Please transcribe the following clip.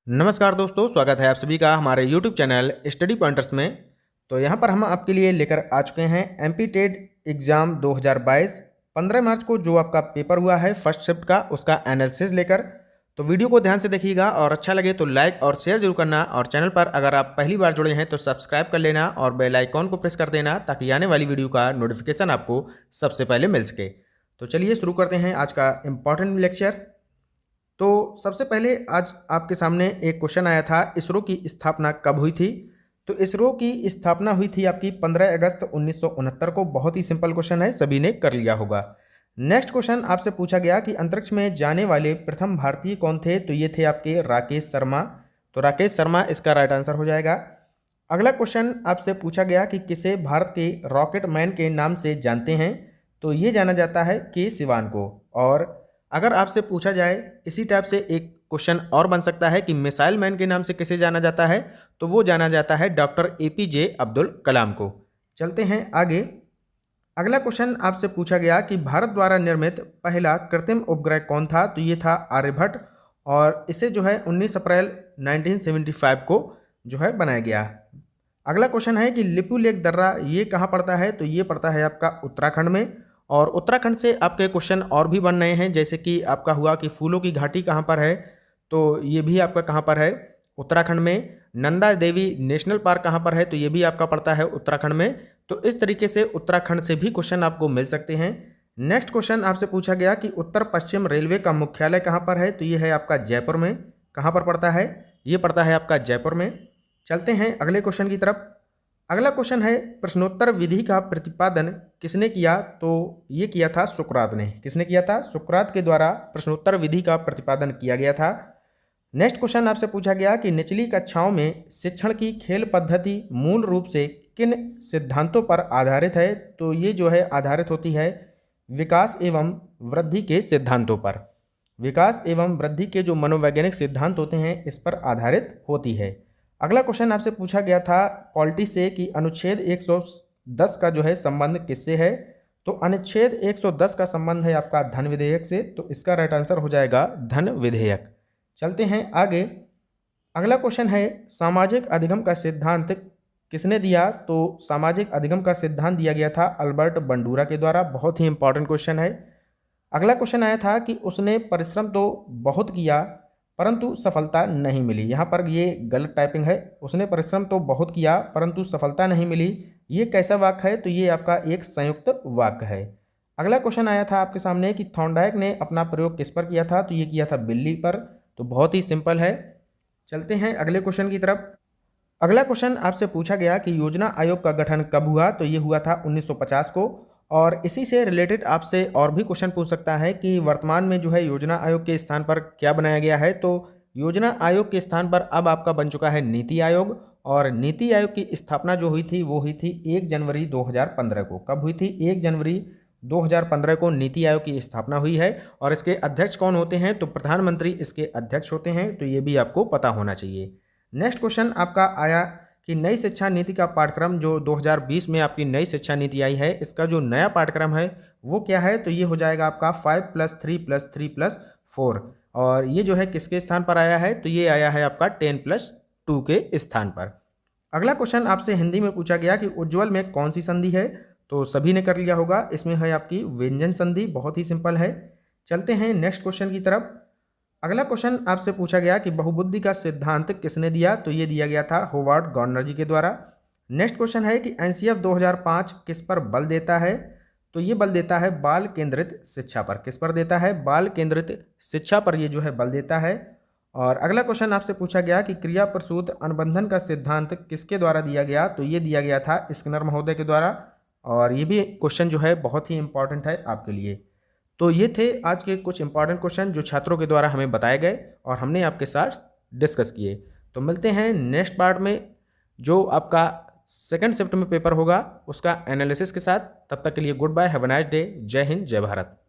नमस्कार दोस्तों, स्वागत है आप सभी का हमारे YouTube चैनल स्टडी पॉइंटर्स में। तो यहाँ पर हम आपके लिए लेकर आ चुके हैं एमपी टेट एग्ज़ाम 2022 15 मार्च को जो आपका पेपर हुआ है फर्स्ट शिफ्ट का, उसका एनालिसिस लेकर। तो वीडियो को ध्यान से देखिएगा और अच्छा लगे तो लाइक और शेयर जरूर करना, और चैनल पर अगर आप पहली बार जुड़े हैं तो सब्सक्राइब कर लेना और बेल आइकॉन को प्रेस कर देना ताकि आने वाली वीडियो का नोटिफिकेशन आपको सबसे पहले मिल सके। तो चलिए शुरू करते हैं आज का इम्पॉर्टेंट लेक्चर। तो सबसे पहले आज आपके सामने एक क्वेश्चन आया था, इसरो की स्थापना कब हुई थी। तो इसरो की स्थापना हुई थी आपकी 15 अगस्त 1969 को। बहुत ही सिंपल क्वेश्चन है, सभी ने कर लिया होगा। नेक्स्ट क्वेश्चन आपसे पूछा गया कि अंतरिक्ष में जाने वाले प्रथम भारतीय कौन थे। तो ये थे आपके राकेश शर्मा। तो राकेश शर्मा इसका राइट आंसर हो जाएगा। अगला क्वेश्चन आपसे पूछा गया कि किसे भारत के रॉकेट मैन के नाम से जानते हैं। तो ये जाना जाता है के सिवान को। और अगर आपसे पूछा जाए इसी टाइप से एक क्वेश्चन और बन सकता है कि मिसाइल मैन के नाम से किसे जाना जाता है, तो वो जाना जाता है डॉक्टर एपीजे अब्दुल कलाम को। चलते हैं आगे। अगला क्वेश्चन आपसे पूछा गया कि भारत द्वारा निर्मित पहला कृत्रिम उपग्रह कौन था। तो ये था आर्यभट्ट, और इसे जो है 19 अप्रैल 1975 को जो है बनाया गया। अगला क्वेश्चन है कि लिपू लेक दर्रा ये कहाँ पड़ता है। तो ये पड़ता है आपका उत्तराखंड में। और उत्तराखंड से आपके क्वेश्चन और भी बन रहे हैं, जैसे कि आपका हुआ कि फूलों की घाटी कहाँ पर है। तो ये भी आपका कहाँ पर है, उत्तराखंड में। नंदा देवी नेशनल पार्क कहाँ पर है। तो ये भी आपका पड़ता है उत्तराखंड में। तो इस तरीके से उत्तराखंड से भी क्वेश्चन आपको मिल सकते हैं। नेक्स्ट क्वेश्चन आपसे पूछा गया कि उत्तर पश्चिम रेलवे का मुख्यालय कहाँ पर है। तो ये है आपका जयपुर में। कहाँ पर पड़ता है, ये पड़ता है आपका जयपुर में। चलते हैं अगले क्वेश्चन की तरफ। अगला क्वेश्चन है प्रश्नोत्तर विधि का प्रतिपादन किसने किया। तो ये किया था सुकरात ने। किसने किया था, सुकरात के द्वारा प्रश्नोत्तर विधि का प्रतिपादन किया गया था। नेक्स्ट क्वेश्चन आपसे पूछा गया कि निचली कक्षाओं में शिक्षण की खेल पद्धति मूल रूप से किन सिद्धांतों पर आधारित है। तो ये जो है आधारित होती है विकास एवं वृद्धि के सिद्धांतों पर। विकास एवं वृद्धि के जो मनोवैज्ञानिक सिद्धांत होते हैं इस पर आधारित होती है। अगला क्वेश्चन आपसे पूछा गया था पॉलिटी से कि अनुच्छेद 110 का जो है संबंध किससे है। तो अनुच्छेद 110 का संबंध है आपका धन विधेयक से। तो इसका राइट आंसर हो जाएगा धन विधेयक। चलते हैं आगे। अगला क्वेश्चन है सामाजिक अधिगम का सिद्धांत किसने दिया। तो सामाजिक अधिगम का सिद्धांत दिया गया था अल्बर्ट बंडूरा के द्वारा। बहुत ही इंपॉर्टेंट क्वेश्चन है। अगला क्वेश्चन आया था कि उसने परिश्रम तो बहुत किया परंतु सफलता नहीं मिली। यहाँ पर ये गलत टाइपिंग है। उसने परिश्रम तो बहुत किया परंतु सफलता नहीं मिली, ये कैसा वाक्य है। तो ये आपका एक संयुक्त वाक्य है। अगला क्वेश्चन आया था आपके सामने कि थॉर्नडाइक ने अपना प्रयोग किस पर किया था। तो ये किया था बिल्ली पर। तो बहुत ही सिंपल है। चलते हैं अगले क्वेश्चन की तरफ। अगला क्वेश्चन आपसे पूछा गया कि योजना आयोग का गठन कब हुआ। तो ये हुआ था 1950 को। और इसी से रिलेटेड आपसे और भी क्वेश्चन पूछ सकता है कि वर्तमान में जो है योजना आयोग के स्थान पर क्या बनाया गया है। तो योजना आयोग के स्थान पर अब आपका बन चुका है नीति आयोग। और नीति आयोग की स्थापना जो हुई थी वो हुई थी 1 जनवरी 2015 को। कब हुई थी, 1 जनवरी 2015 को नीति आयोग की स्थापना हुई है। और इसके अध्यक्ष कौन होते हैं। तो प्रधानमंत्री इसके अध्यक्ष होते हैं। तो ये भी आपको पता होना चाहिए। नेक्स्ट क्वेश्चन आपका आया कि नई शिक्षा नीति का पाठ्यक्रम जो 2020 में आपकी नई शिक्षा नीति आई है, इसका जो नया पाठ्यक्रम है वो क्या है। तो ये हो जाएगा आपका 5+3+3+4। और ये जो है किसके स्थान पर आया है। तो ये आया है आपका 10+2 के स्थान पर। अगला क्वेश्चन आपसे हिंदी में पूछा गया कि उज्ज्वल में कौन सी संधि है। तो सभी ने कर लिया होगा, इसमें है आपकी व्यंजन संधि। बहुत ही सिंपल है। चलते हैं नेक्स्ट क्वेश्चन की तरफ। अगला क्वेश्चन आपसे पूछा गया कि बहुबुद्धि का सिद्धांत किसने दिया। तो ये दिया गया था होवार्ड गार्डनर जी के द्वारा। नेक्स्ट क्वेश्चन है कि एनसीएफ 2005 किस पर बल देता है। तो ये बल देता है बाल केंद्रित शिक्षा पर। किस पर देता है, बाल केंद्रित शिक्षा पर ये जो है बल देता है। और अगला क्वेश्चन आपसे पूछा गया कि क्रिया प्रसूत अनुबंधन का सिद्धांत किसके द्वारा दिया गया। तो ये दिया गया था स्किनर महोदय के द्वारा। और ये भी क्वेश्चन जो है बहुत ही इंपॉर्टेंट है आपके लिए। तो ये थे आज के कुछ इंपॉर्टेंट क्वेश्चन जो छात्रों के द्वारा हमें बताए गए और हमने आपके साथ डिस्कस किए। तो मिलते हैं नेक्स्ट पार्ट में जो आपका सेकंड शिफ्ट में पेपर होगा उसका एनालिसिस के साथ। तब तक के लिए good bye, have a nice day. जय हिंद, जय भारत।